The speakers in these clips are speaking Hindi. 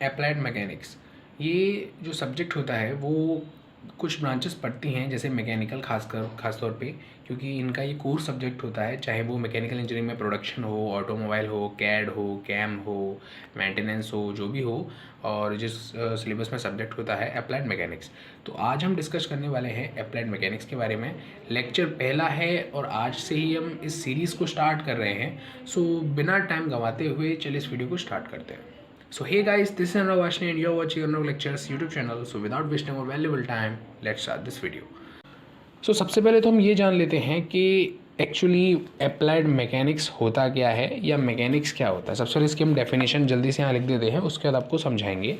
अप्लाइड मैकेनिक्स, ये जो सब्जेक्ट होता है वो कुछ ब्रांचेस पढ़ती हैं, जैसे मैकेनिकल खास तौर पे, क्योंकि इनका ये कोर सब्जेक्ट होता है। चाहे वो मैकेनिकल इंजीनियरिंग में प्रोडक्शन हो, ऑटोमोबाइल हो, कैड हो, कैम हो, मेंटेनेंस हो, जो भी हो, और जिस सिलेबस में सब्जेक्ट होता है अप्लाइड मैकेनिक्स। तो आज हम डिस्कस करने वाले हैं अप्लाइड मैकेनिक्स के बारे में। लेक्चर पहला है और आज से ही हम इस सीरीज़ को स्टार्ट कर रहे हैं। सो बिना टाइम गंवाते हुए चलिए इस वीडियो को स्टार्ट करते हैं। So hey guys, this is Anurag Vashni and you're watching Anurag Lectures YouTube channel. So without wasting our valuable time, let's start this video. So सबसे पहले तो हम ये जान लेते हैं कि एक्चुअली अप्लाइड मैकेनिक्स होता क्या है या मैकेनिक्स क्या होता है। सबसे पहले इसकी हम डेफिनेशन जल्दी से यहाँ लिख देते हैं, उसके बाद आपको समझाएंगे।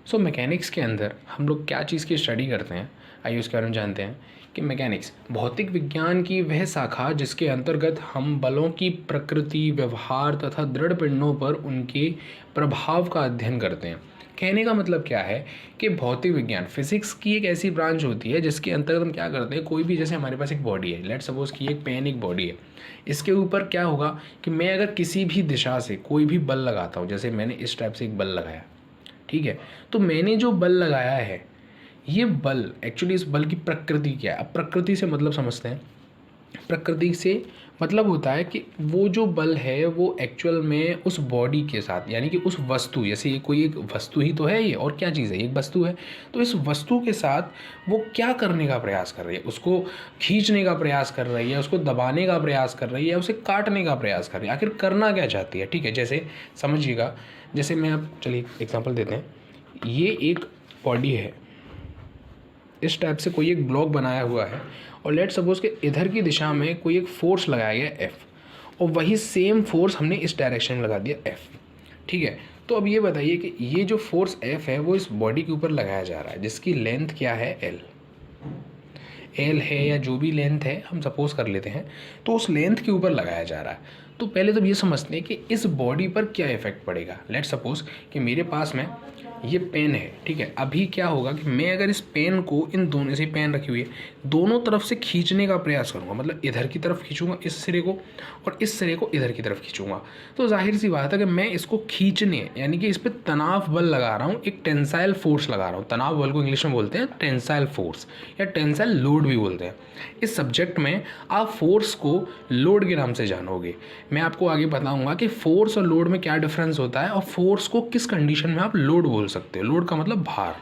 सो मैकेनिक्स के अंदर हम लोग क्या चीज़ की स्टडी करते हैं, आइए उसके बारे में जानते हैं कि मैकेनिक्स भौतिक विज्ञान की वह शाखा जिसके अंतर्गत हम बलों की प्रकृति, व्यवहार तथा दृढ़ पिंडों पर उनके प्रभाव का अध्ययन करते हैं। कहने का मतलब क्या है कि भौतिक विज्ञान फिजिक्स की एक ऐसी ब्रांच होती है जिसके अंतर्गत हम क्या करते हैं, कोई भी, जैसे हमारे पास एक बॉडी है, लेट सपोज कि एक पेन एक बॉडी है। इसके ऊपर क्या होगा कि मैं अगर किसी भी दिशा से कोई भी बल लगाता हूँ, जैसे मैंने इस टाइप से एक बल लगाया, ठीक है, तो मैंने जो बल लगाया है, ये बल एक्चुअली, इस बल की प्रकृति क्या है। अब प्रकृति से मतलब समझते हैं। प्रकृति से मतलब होता है कि वो जो बल है वो एक्चुअल में उस बॉडी के साथ, यानी कि उस वस्तु, जैसे ये कोई एक वस्तु ही तो है, ये और क्या चीज़ है, एक वस्तु है, तो इस वस्तु के साथ वो क्या करने का प्रयास कर रही है, उसको खींचने का प्रयास कर रही है, उसको दबाने का प्रयास कर रही है, उसे काटने का प्रयास कर रही है, आखिर करना क्या चाहती है। ठीक है, जैसे समझिएगा, जैसे मैं अब, चलिए एग्जाम्पल देते हैं। ये एक बॉडी है, इस टाइप से कोई एक ब्लॉक बनाया हुआ है, और लेट सपोज कि इधर की दिशा में कोई एक फोर्स लगाया गया एफ, और वही सेम फोर्स हमने इस डायरेक्शन में लगा दिया एफ। ठीक है, तो अब ये बताइए कि ये जो फोर्स एफ है वो इस बॉडी के ऊपर लगाया जा रहा है, जिसकी लेंथ क्या है, एल है, या जो भी लेंथ है हम सपोज कर लेते हैं, तो उस लेंथ के ऊपर लगाया जा रहा है। तो पहले तो ये समझते हैं कि इस बॉडी पर क्या इफेक्ट पड़ेगा। लेट सपोज कि मेरे पास में ये पेन है, ठीक है, अभी क्या होगा कि मैं अगर इस पेन को, इन दोनों से पेन रखी हुई है, दोनों तरफ से खींचने का प्रयास करूँगा, मतलब इधर की तरफ खींचूंगा इस सिरे को, और इस सिरे को इधर की तरफ खींचूंगा, तो जाहिर सी बात है कि मैं इसको खींचने, यानी कि इस पर तनाव बल लगा रहा हूँ, एक टेंसाइल फोर्स लगा रहा हूँ। तनाव बल को इंग्लिश में बोलते हैं टेंसाइल फोर्स, या टेंसाइल लोड भी बोलते हैं। इस सब्जेक्ट में आप फोर्स को लोड के नाम से जानोगे। मैं आपको आगे बताऊंगा कि फोर्स और लोड में क्या डिफरेंस होता है, और फोर्स को किस कंडीशन में आप लोड बोल सकते हो। लोड का मतलब भार,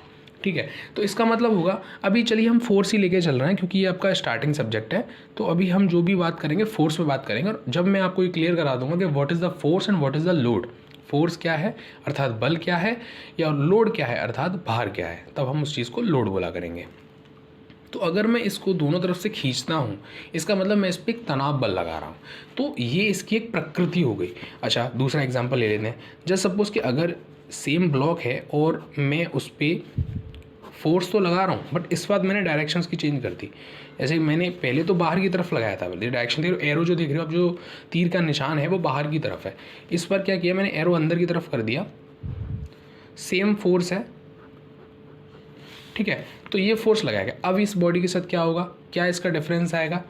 ठीक है, तो इसका मतलब होगा, अभी चलिए हम फोर्स ही लेके चल रहे हैं क्योंकि ये आपका स्टार्टिंग सब्जेक्ट है, तो अभी हम जो भी बात करेंगे फोर्स पे बात करेंगे। और जब मैं आपको ये क्लियर करा दूंगा कि what is the force and what is the load, force क्या है अर्थात बल क्या है, या लोड क्या है अर्थात भार क्या है, तब हम उस चीज़ को लोड बोला करेंगे। तो अगर मैं इसको दोनों तरफ से खींचता हूँ, इसका मतलब मैं इस पर एक तनाव बल लगा रहा हूँ, तो ये इसकी एक प्रकृति हो गई। अच्छा, दूसरा एग्जांपल ले लेते हैं। जस्ट सपोज कि अगर सेम ब्लॉक है और मैं उस पर फोर्स तो लगा रहा हूँ, बट इस बार मैंने डायरेक्शंस की चेंज कर दी। जैसे मैंने पहले तो बाहर की तरफ लगाया था, डायरेक्शन देख रहे हो, एरो जो देख रहे हो आप, जो तीर का निशान है वो बाहर की तरफ है। इस बार क्या किया मैंने, एरो अंदर की तरफ कर दिया, सेम फोर्स है, ठीक है, तो ये फोर्स लगाएगा। अब इस बॉडी के साथ क्या होगा, क्या इसका डिफरेंस आएगा।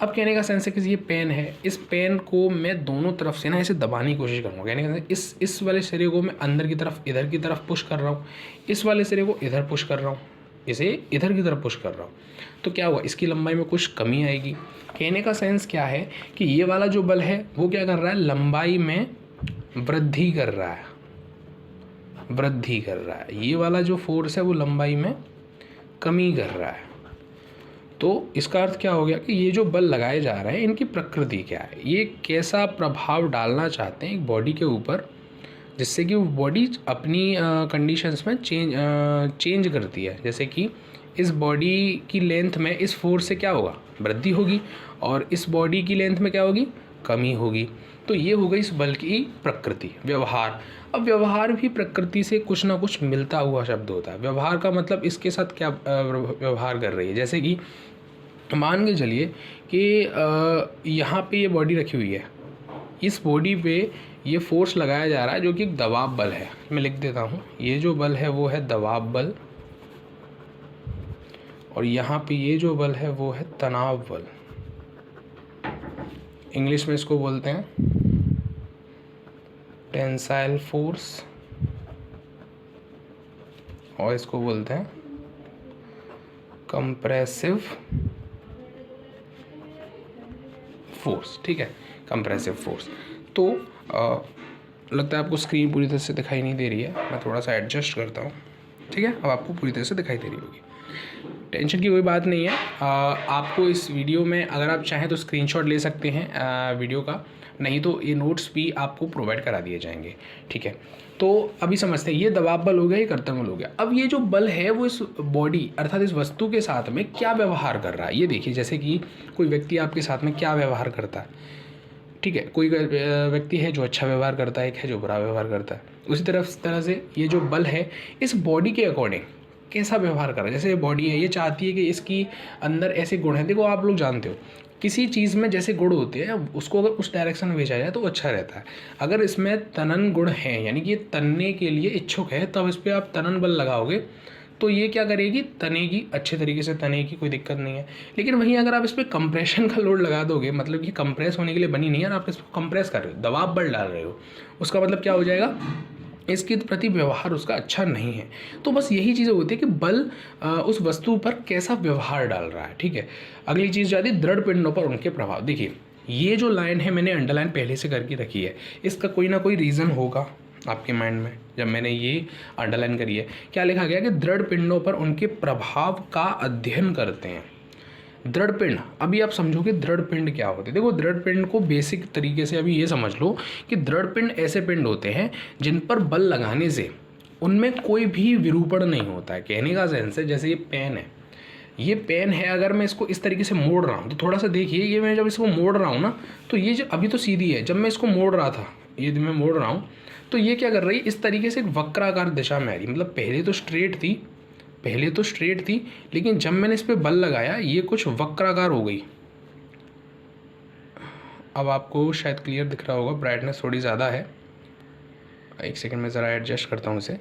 अब कहने का सेंस है कि ये पेन है, इस पेन को मैं दोनों तरफ से ना इसे दबाने की कोशिश करूँगा। कहने का इस वाले सिरे को मैं अंदर की तरफ, इधर की तरफ पुश कर रहा हूँ, इस वाले सिरे को इधर पुश कर रहा हूँ, इसे इधर की तरफ पुश कर रहा हूँ, तो क्या हुआ, इसकी लंबाई में कुछ कमी आएगी। कहने का सेंस क्या है कि ये वाला जो बल है वो क्या कर रहा है, लंबाई में वृद्धि कर रहा है, वृद्धि कर रहा है। ये वाला जो फोर्स है वो लंबाई में कमी कर रहा है। तो इसका अर्थ क्या हो गया कि ये जो बल लगाए जा रहे हैं इनकी प्रकृति क्या है, ये कैसा प्रभाव डालना चाहते हैं एक बॉडी के ऊपर, जिससे कि वो बॉडी अपनी कंडीशंस में चेंज करती है। जैसे कि इस बॉडी की लेंथ में इस फोर्स से क्या होगा, वृद्धि होगी, और इस बॉडी की लेंथ में क्या होगी, कमी होगी। तो ये हो गई इस बल की प्रकृति। व्यवहार, अब व्यवहार भी प्रकृति से कुछ ना कुछ मिलता हुआ शब्द होता है। व्यवहार का मतलब इसके साथ क्या व्यवहार कर रही है, जैसे कि मान के चलिए कि यहाँ पे ये बॉडी रखी हुई है, इस बॉडी पे ये फोर्स लगाया जा रहा है जो कि एक दबाव बल है। मैं लिख देता हूँ, ये जो बल है वो है दबाव बल, और यहाँ पे ये जो बल है वो है तनाव बल। इंग्लिश में इसको बोलते हैं टेंसाइल फोर्स, और इसको बोलते हैं कंप्रेसिव फोर्स। ठीक है, कंप्रेसिव फोर्स। तो लगता है आपको स्क्रीन पूरी तरह से दिखाई नहीं दे रही है, मैं थोड़ा सा एडजस्ट करता हूँ। ठीक है, अब आपको पूरी तरह से दिखाई दे रही होगी, टेंशन की कोई बात नहीं है। आपको इस वीडियो में अगर आप चाहें तो स्क्रीनशॉट ले सकते हैं वीडियो का, नहीं तो ये नोट्स भी आपको प्रोवाइड करा दिए जाएंगे। ठीक है, तो अभी समझते हैं, ये दबाव बल हो गया, ये कर्तन बल हो गया। अब ये जो बल है वो इस बॉडी अर्थात इस वस्तु के साथ में क्या व्यवहार कर रहा है, ये देखिए। जैसे कि कोई व्यक्ति आपके साथ में क्या व्यवहार करता है, ठीक है, कोई व्यक्ति है जो अच्छा व्यवहार करता है, एक है जो बुरा व्यवहार करता है। उसी तरह से ये जो बल है इस बॉडी के अकॉर्डिंग कैसा व्यवहार कर रहा है। जैसे ये बॉडी है, ये चाहती है कि इसकी अंदर ऐसे गुण हैं। देखो, आप लोग जानते हो किसी चीज़ में जैसे गुण होते हैं, उसको अगर उस डायरेक्शन में भेजा जाए तो अच्छा रहता है। अगर इसमें तनन गुण है, यानी कि ये तनने के लिए इच्छुक है, तब इस पर आप तनन बल लगाओगे तो ये क्या करेगी, तनेगी, अच्छे तरीके से तनेगी, कोई दिक्कत नहीं है। लेकिन वहीं अगर आप इस पर कंप्रेशन का लोड लगा दोगे, मतलब कि कंप्रेस होने के लिए बनी नहीं है, आप इसको कंप्रेस कर रहे हो, दबाव बल डाल रहे हो, उसका मतलब क्या हो जाएगा, इसके प्रति व्यवहार उसका अच्छा नहीं है। तो बस यही चीज़ें होती है कि बल उस वस्तु पर कैसा व्यवहार डाल रहा है। ठीक है, अगली चीज़ जाती है दृढ़ पिंडों पर उनके प्रभाव। देखिए, ये जो लाइन है मैंने अंडरलाइन पहले से करके रखी है, इसका कोई ना कोई रीज़न होगा आपके माइंड में। जब मैंने ये अंडरलाइन करी है, क्या लिखा गया कि दृढ़ पिंडों पर उनके प्रभाव का अध्ययन करते हैं। दृढ़ पिंड, अभी आप समझोगे दृढ़ पिंड क्या होते हैं। देखो, दृढ़ पिंड को बेसिक तरीके से अभी ये समझ लो कि दृढ़ पिंड ऐसे पिंड होते हैं जिन पर बल लगाने से उनमें कोई भी विरूपण नहीं होता है। कहने का सेंस है, जैसे ये पेन है, ये पेन है, अगर मैं इसको इस तरीके से मोड़ रहा हूँ तो थोड़ा सा देखिए, ये मैं जब इसको मोड़ रहा हूँ ना, तो ये जो अभी तो सीधी है, जब मैं इसको मोड़ रहा था, ये मैं मोड़ रहा हूँ तो ये क्या कर रही है, इस तरीके से एक वक्राकार दिशा में आ रही। मतलब पहले तो स्ट्रेट थी, लेकिन जब मैंने इस पर बल लगाया ये कुछ वक्राकार हो गई। अब आपको शायद क्लियर दिख रहा होगा, ब्राइटनेस थोड़ी ज़्यादा है, एक सेकंड में ज़रा एडजस्ट करता हूँ इसे।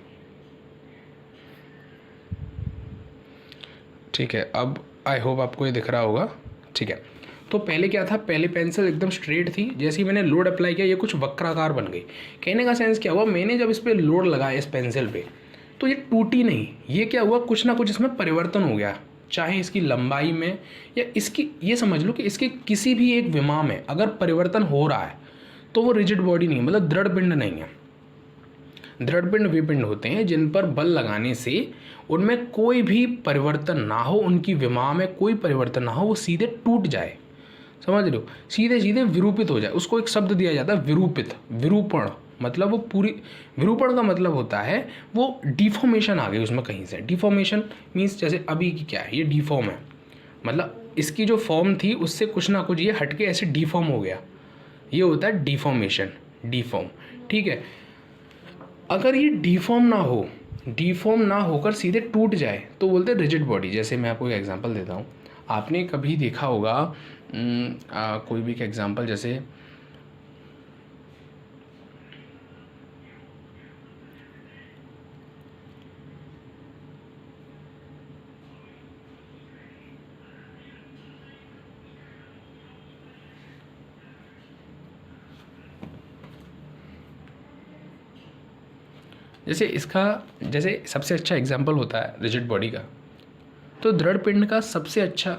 ठीक है, अब आई होप आपको ये दिख रहा होगा। ठीक है, तो पहले क्या था, पहले पेंसिल एकदम स्ट्रेट थी, जैसे ही मैंने लोड अप्लाई किया ये कुछ वक्राकार बन गई। कहने का सेंस क्या हुआ, मैंने जब इस पर लोड लगाया इस पेंसिल पे, तो ये टूटी नहीं, ये क्या हुआ, कुछ ना कुछ इसमें परिवर्तन हो गया, चाहे इसकी लंबाई में या इसकी, ये समझ लो कि इसके किसी भी एक विमा में अगर परिवर्तन हो रहा है तो वो रिजिड बॉडी नहीं है, मतलब दृढ़ पिंड नहीं है। दृढ़ पिंड वे पिंड होते हैं जिन पर बल लगाने से उनमें कोई भी परिवर्तन ना हो, उनकी विमा में कोई परिवर्तन ना हो, वो सीधे टूट जाए, समझ रहे हो, सीधे सीधे विरूपित हो जाए। उसको एक शब्द दिया जाता है विरूपित, विरूपण, मतलब वो पूरी, विरूपण का मतलब होता है वो डिफॉर्मेशन आ गई उसमें कहीं से। डिफॉर्मेशन मीन्स जैसे अभी की क्या है, ये डिफॉर्म है, मतलब इसकी जो फॉर्म थी उससे कुछ ना कुछ ये हटके ऐसे डिफॉर्म हो गया, ये होता है डिफॉर्मेशन, डिफॉर्म। ठीक है, अगर ये डिफॉर्म ना होकर सीधे टूट जाए तो बोलते हैं रिजिड बॉडी। जैसे मैं आपको एक एग्जांपल देता हूँ, आपने कभी देखा होगा कोई भी एक एग्जांपल, जैसे जैसे सबसे अच्छा एग्जांपल होता है रिजिड बॉडी का, तो दृढ़ पिंड का सबसे अच्छा,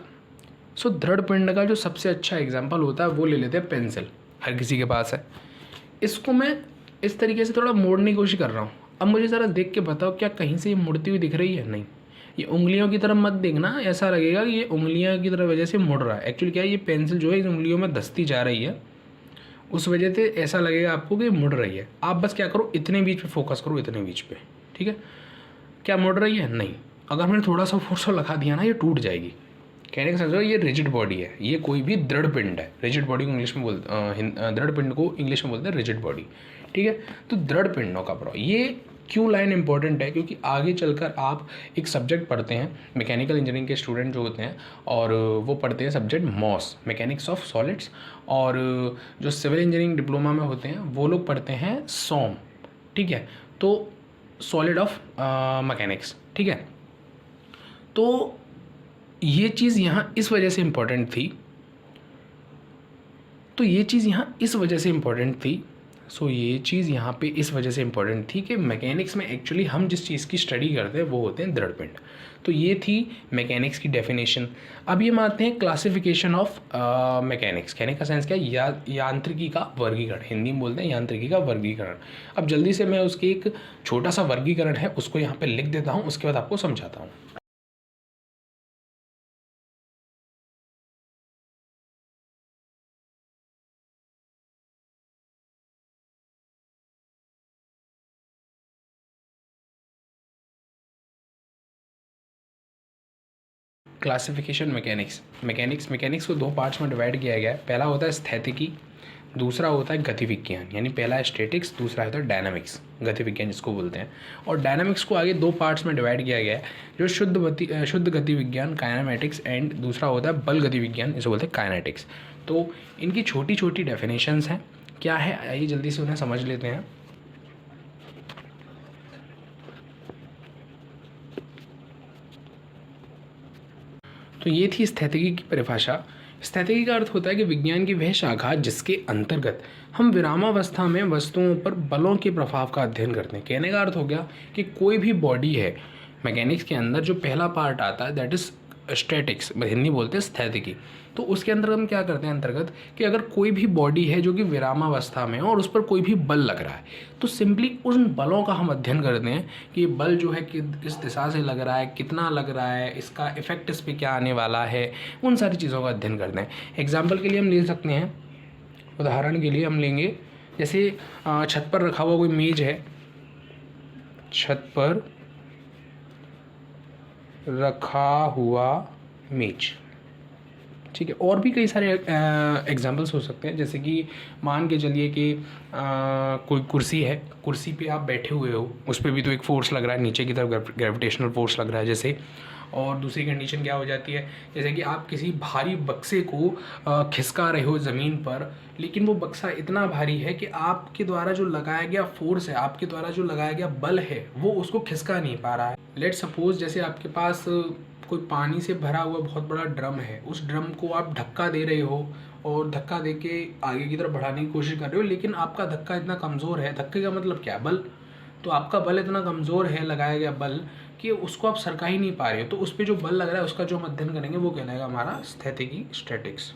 दृढ़ पिंड का जो सबसे अच्छा एग्जांपल होता है वो ले लेते हैं पेंसिल, हर किसी के पास है। इसको मैं इस तरीके से थोड़ा मोड़ने की कोशिश कर रहा हूँ। अब मुझे ज़रा देख के बताओ, क्या कहीं से ये मुड़ती हुई दिख रही है? नहीं। ये उंगलियों की तरफ मत देखना, ऐसा लगेगा कि ये उंगलियों की तरफ वजह से मुड़ रहा है। एक्चुअली क्या है, ये पेंसिल जो है इस उंगलियों में धंसती जा रही है, उस वजह से ऐसा लगेगा आपको कि मुड़ रही है। आप बस क्या करो, इतने बीच पे फोकस करो, इतने बीच पे, ठीक है। क्या मुड़ रही है? नहीं। अगर मैंने थोड़ा सा फोर्स लगा दिया ना, ये टूट जाएगी। कहने का समझो ये रिजिड बॉडी है, ये कोई भी दृढ़ पिंड है। रिजिड बॉडी को इंग्लिश में दृढ़ पिंड को इंग्लिश में बोलते हैं रिजिड बॉडी, ठीक है। तो दृढ़ पिंडों का प्रभाव, ये क्यों लाइन इंपॉर्टेंट है, क्योंकि आगे चलकर आप एक सब्जेक्ट पढ़ते हैं, मैकेनिकल इंजीनियरिंग के स्टूडेंट जो होते हैं, और वो पढ़ते हैं subject MOS, mechanics of solids, और जो सिविल इंजीनियरिंग डिप्लोमा में होते हैं वो लोग पढ़ते हैं सॉम, ठीक है। तो सॉलिड ऑफ मैकेनिक्स, ठीक है। तो ये चीज़ यहाँ इस वजह से इम्पोर्टेंट थी, ये चीज़ यहाँ इस वजह पे इस वजह से इम्पोर्टेंट थी कि मैकेनिक्स में एक्चुअली हम जिस चीज़ की स्टडी करते हैं वो होते हैं दृढ़ पिंड। तो ये थी मैकेनिक्स की डेफिनेशन। अब ये मानते हैं क्लासिफिकेशन ऑफ मैकेनिक्स। कहने का सेंस क्या है, यांत्रिकी का वर्गीकरण, हिंदी में बोलते हैं यांत्रिकी का वर्गीकरण। अब जल्दी से मैं उसके एक छोटा सा वर्गीकरण है उसको यहाँ पे लिख देता हूँ, उसके बाद आपको समझाता हूँ। क्लासिफिकेशन मैकेनिक्स को दो पार्ट्स में डिवाइड किया गया है। पहला होता है स्थैतिकी, दूसरा होता है गति विज्ञान, यानी पहला है स्टैटिक्स, दूसरा होता है डायनामिक्स, गति विज्ञान जिसको बोलते हैं। और डायनामिक्स को आगे दो पार्ट्स में डिवाइड किया गया है, जो शुद्ध गति विज्ञान काइनेमैटिक्स, एंड दूसरा होता है बल गति विज्ञान, इसे बोलते हैं काइनेटिक्स। तो इनकी छोटी छोटी डेफिनेशंस हैं, क्या है आइए जल्दी से उन्हें समझ लेते हैं। तो ये थी स्थैतिकी की परिभाषा। स्थैतिकी का अर्थ होता है कि विज्ञान की वह शाखा जिसके अंतर्गत हम विरामावस्था में वस्तुओं पर बलों के प्रभाव का अध्ययन करते हैं। कहने का अर्थ हो गया कि कोई भी बॉडी है मैकेनिक्स के अंदर, जो पहला पार्ट आता है दैट इज स्टैटिक्स, हिंदी बोलते हैं स्थैतिकी। तो उसके अंदर हम क्या करते हैं अंतर्गत कि अगर कोई भी बॉडी है जो कि विरामावस्था में है और उस पर कोई भी बल लग रहा है, तो सिंपली उन बलों का हम अध्ययन करते हैं कि ये बल जो है किस दिशा से लग रहा है, कितना लग रहा है, इसका इफेक्ट इस पर क्या आने वाला है, उन सारी चीज़ों का अध्ययन करते हैं। एग्जाम्पल के लिए हम ले सकते हैं, उदाहरण के लिए हम लेंगे, जैसे छत पर रखा हुआ कोई मेज है, छत पर रखा हुआ मेज, ठीक है। और भी कई सारे एग्जांपल्स हो सकते हैं, जैसे कि मान के चलिए कि कोई कुर्सी है, कुर्सी पे आप बैठे हुए हो, उस पर भी तो एक फोर्स लग रहा है, नीचे की तरफ ग्रेविटेशनल फोर्स लग रहा है जैसे। और दूसरी कंडीशन क्या हो जाती है, जैसे कि आप किसी भारी बक्से को खिसका रहे हो ज़मीन पर, लेकिन वो बक्सा इतना भारी है कि आपके द्वारा जो लगाया गया फोर्स है, आपके द्वारा जो लगाया गया बल है, वो उसको खिसका नहीं पा रहा है। लेट सपोज जैसे आपके पास कोई पानी से भरा हुआ बहुत बड़ा ड्रम है, उस ड्रम को आप धक्का दे रहे हो और धक्का दे के आगे की तरफ बढ़ाने की कोशिश कर रहे हो, लेकिन आपका धक्का इतना कमज़ोर है, धक्के का मतलब क्या, बल। तो आपका बल इतना कमज़ोर है, लगाया गया बल, कि उसको आप सरका ही नहीं पा रहे हो। तो उस पर जो बल लग रहा है उसका जो हम अध्ययन करेंगे वो कहलाएगा हमारा स्थैतिकी, स्टैटिक्स।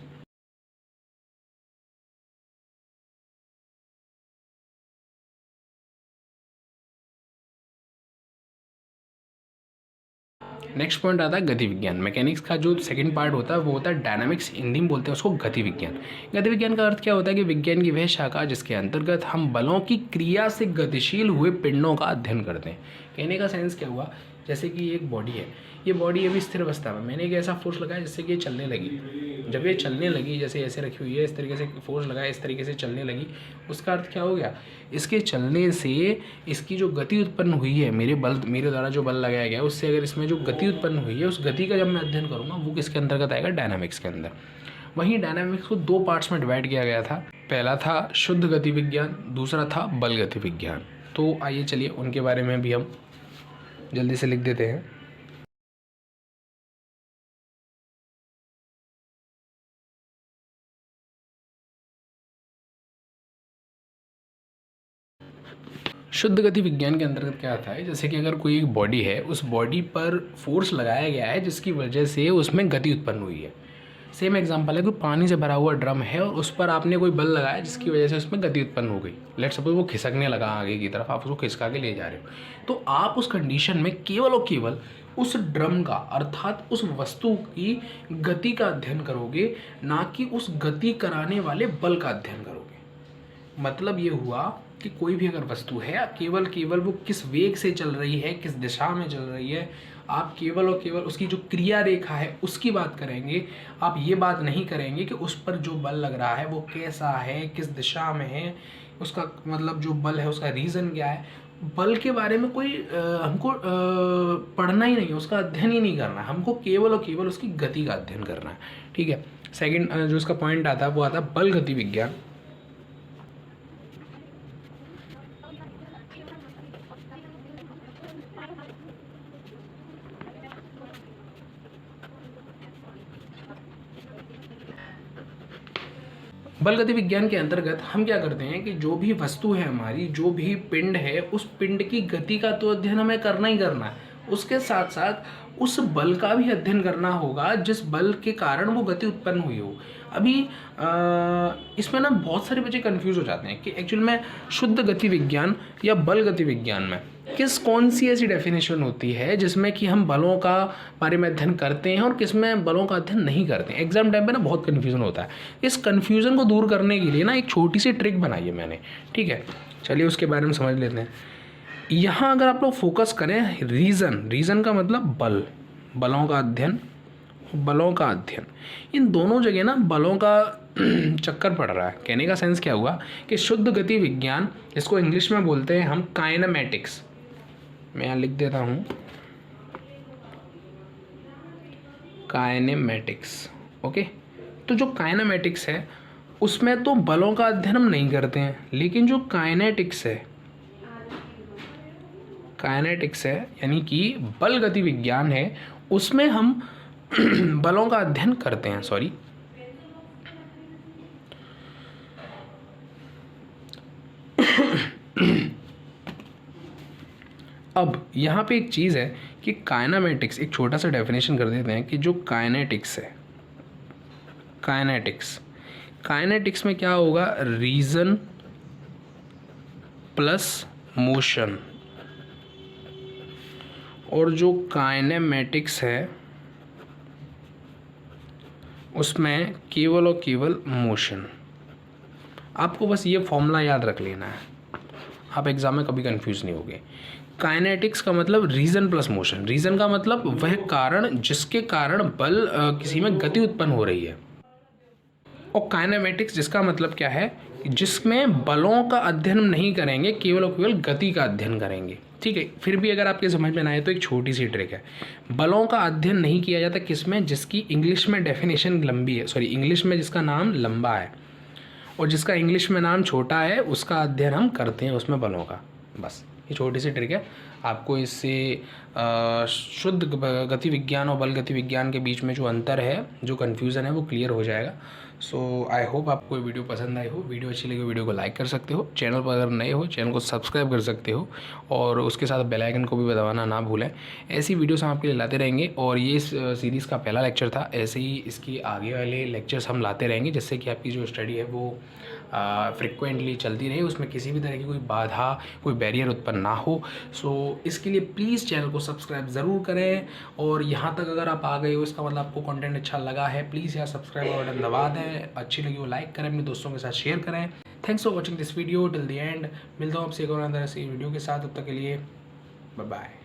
नेक्स्ट पॉइंट आता है गति विज्ञान। मैकेनिक्स का जो सेकंड पार्ट होता है वो होता है डायनामिक्स, हिंदी में बोलते हैं उसको गति विज्ञान। गति विज्ञान का अर्थ क्या होता है कि विज्ञान की वह शाखा जिसके अंतर्गत हम बलों की क्रिया से गतिशील हुए पिंडों का अध्ययन करते हैं। कहने का सेंस क्या हुआ, जैसे कि एक बॉडी है, ये बॉडी अभी स्थिर अवस्था में, मैंने एक ऐसा फोर्स लगाया जिससे कि ये चलने लगी। जब ये चलने लगी, जैसे ऐसे रखी हुई है, इस तरीके से फोर्स लगाया, इस तरीके से चलने लगी, उसका अर्थ क्या हो गया, इसके चलने से इसकी जो गति उत्पन्न हुई है, मेरे द्वारा जो बल लगाया गया उससे अगर इसमें जो गति उत्पन्न हुई है, उस गति का जब मैं अध्ययन करूँगा वो किसके अंतर्गत आएगा, डायनामिक्स के अंदर। वहीं डायनामिक्स को दो पार्ट्स में डिवाइड किया गया था। पहला था शुद्ध गति विज्ञान, दूसरा था बल गति विज्ञान। तो आइए चलिए उनके बारे में भी हम जल्दी से लिख देते हैं। शुद्ध गति विज्ञान के अंतर्गत क्या आता है, जैसे कि अगर कोई एक बॉडी है, उस बॉडी पर फोर्स लगाया गया है जिसकी वजह से उसमें गति उत्पन्न हुई है। सेम एग्जांपल है, कोई पानी से भरा हुआ ड्रम है और उस पर आपने कोई बल लगाया जिसकी वजह से उसमें गति उत्पन्न हो गई। लेट्स सपोज वो खिसकने लगा आगे की तरफ, आप उसको खिसका के ले जा रहे हो, तो आप उस कंडीशन में केवल और केवल उस ड्रम का, अर्थात उस वस्तु की गति का अध्ययन करोगे, ना कि उस गति कराने वाले बल का अध्ययन करोगे। मतलब ये हुआ कि कोई भी अगर वस्तु है, केवल वो किस वेग से चल रही है, किस दिशा में चल रही है, आप केवल और केवल उसकी जो क्रिया रेखा है उसकी बात करेंगे। आप ये बात नहीं करेंगे कि उस पर जो बल लग रहा है वो कैसा है, किस दिशा में है, उसका मतलब जो बल है उसका रीज़न क्या है। बल के बारे में कोई हमको पढ़ना ही नहीं है, उसका अध्ययन ही नहीं करना है, हमको केवल और केवल उसकी गति का अध्ययन करना है। ठीक है, सेकंड जो इसका पॉइंट आता है वो आता है बल गति विज्ञान। बल गति विज्ञान के अंतर्गत हम क्या करते हैं कि जो भी वस्तु है हमारी, जो भी पिंड है, उस पिंड की गति का तो अध्ययन हमें करना ही करना है, उसके साथ साथ उस बल का भी अध्ययन करना होगा जिस बल के कारण वो गति उत्पन्न हुई हो। अभी इसमें ना बहुत सारे बच्चे कंफ्यूज हो जाते हैं कि एक्चुअल में शुद्ध गति विज्ञान या बल गति विज्ञान में कौन सी ऐसी डेफिनेशन होती है जिसमें कि हम बलों का बारे में अध्ययन करते हैं और किस में बलों का अध्ययन नहीं करते हैं। एग्जाम टाइम पे ना बहुत कन्फ्यूज़न होता है। इस कन्फ्यूज़न को दूर करने के लिए ना एक छोटी सी ट्रिक बनाई है मैंने। ठीक है, चलिए उसके बारे में समझ लेते हैं। यहाँ अगर आप लोग फोकस करें रीज़न का मतलब बलों का अध्ययन, इन दोनों जगह ना बलों का चक्कर पड़ रहा है। कहने का सेंस क्या हुआ कि शुद्ध गति विज्ञान, इसको इंग्लिश में बोलते हैं हम काइनेमैटिक्स। मैं यहाँ लिख देता हूँ काइनेमैटिक्स। ओके, तो जो काइनेमैटिक्स है उसमें तो बलों का अध्ययन हम नहीं करते हैं, लेकिन जो काइनेटिक्स है यानी कि बल गति विज्ञान है, उसमें हम बलों का अध्ययन करते हैं। सॉरी, अब यहाँ पे एक चीज़ है कि काइनेमैटिक्स, एक छोटा सा डेफिनेशन कर देते हैं कि जो काइनेटिक्स है, काइनेटिक्स में क्या होगा, रीज़न प्लस मोशन, और जो काइनेमैटिक्स है उसमें केवल और केवल मोशन। आपको बस ये फॉर्मूला याद रख लेना है, आप एग्जाम में कभी कंफ्यूज नहीं होगे। काइनेटिक्स का मतलब रीज़न प्लस मोशन। रीज़न का मतलब वह कारण जिसके कारण बल किसी में गति उत्पन्न हो रही है, और काइनेमैटिक्स जिसका मतलब क्या है, जिसमें बलों का अध्ययन हम नहीं करेंगे, केवल और केवल गति का अध्ययन करेंगे। ठीक है, फिर भी अगर आपके समझ में ना आए तो एक छोटी सी ट्रिक है। बलों का अध्ययन नहीं किया जाता किसमें, जिसकी इंग्लिश में डेफिनेशन लंबी है, सॉरी इंग्लिश में जिसका नाम लंबा है और जिसका इंग्लिश में नाम छोटा है, उसका अध्ययन हम करते हैं उसमें बलों का। बस ये छोटी सी ट्रिक है, आपको इससे शुद्ध गति विज्ञान और बल गति विज्ञान के बीच में जो अंतर है, जो कन्फ्यूज़न है, वो क्लियर हो जाएगा। सो आई होप आपको ये वीडियो पसंद आई हो। वीडियो अच्छी लगी वीडियो को लाइक कर सकते हो, चैनल पर अगर नए हो चैनल को सब्सक्राइब कर सकते हो, और उसके साथ बेल आइकन को भी दबाना ना भूलें। ऐसी वीडियोस हम आपके लिए लाते रहेंगे, और ये सीरीज़ का पहला लेक्चर था। ऐसे ही इसकी आगे वाले लेक्चर्स हम लाते रहेंगे, जिससे कि आपकी जो स्टडी है वो फ्रिक्वेंटली चलती रहे, उसमें किसी भी तरह की कोई बाधा, कोई बैरियर उत्पन्न ना हो। सो इसके लिए प्लीज़ चैनल को सब्सक्राइब ज़रूर करें, और यहाँ तक अगर आप आ गए हो इसका मतलब आपको कंटेंट अच्छा लगा है। प्लीज़ यहाँ सब्सक्राइब बटन दबा दें, अच्छी लगी हो लाइक करें, अपने दोस्तों के साथ शेयर करें। Thanks for watching this video till the end. मिलता हूँ आपसे एक और अंदर ऐसी वीडियो के साथ, तब तक के लिए बाय बाय।